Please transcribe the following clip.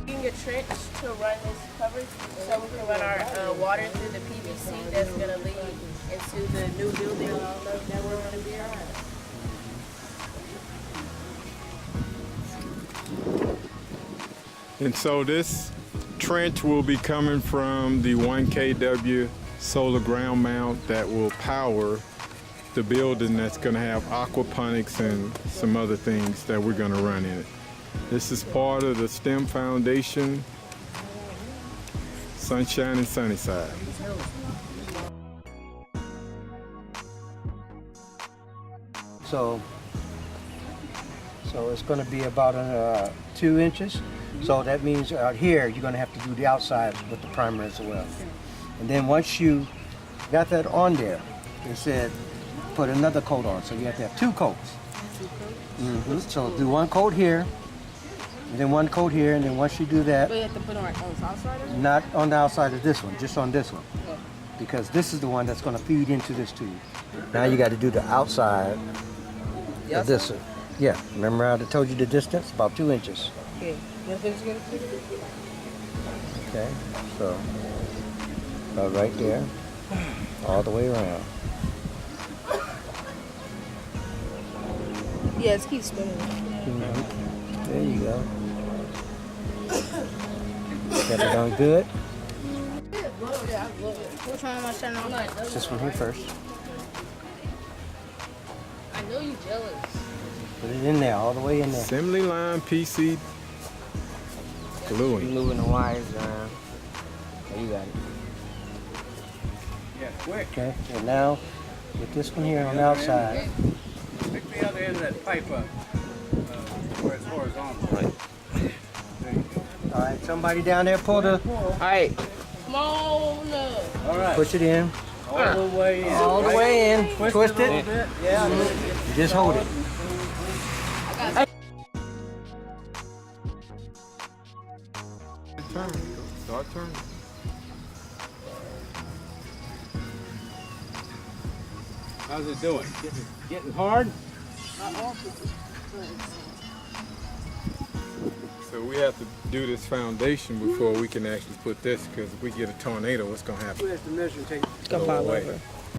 A trench to run this coverage so we can run our water through the PVC that's going to lead into the new building that we're going to be on. And so this trench will be coming from the 1 kW solar ground mount that will power the building that's going to have aquaponics and some other things that we're going to run in it. This is part of the STEM Foundation, Sunshine and Sunnyside. So it's going to be about 2 inches. So that means out here you're going to have to do the outside with the primer as well. And then once you got that on there, it said put another coat on. So you have to have 2 coats. So do 1 coat here. And then 1 coat here, and then once you do that... But you have to put on the outside of it? Not on the outside of this one, just on this one. Okay. Because this is the one that's going to feed into this tube. Now you got to do the outside of this one. Yeah, remember I told you the distance? About 2 inches. Okay. Okay, so about right there, all the way around. Yeah, it keeps spinning. There you go. Got it on good? Which one am I turning on? This one here first. I know you jealous. Put it in there, all the way in there. Assembly line PC gluing. Moving the wires around. There you got it. Yeah, quick. Okay, and now with this one here on the outside. Pick the other end of that pipe up where it's horizontal. Right. There you go. All right, somebody down there pull the... All right. Come on up. All right. Push it in. All the way in. All the way in. Twist it. Yeah. You just hold it. Turn. Start turning. How's it doing? Getting hard? So we have to do this foundation before we can actually put this, because if we get a tornado, what's going to happen? We have to measure and take Go away.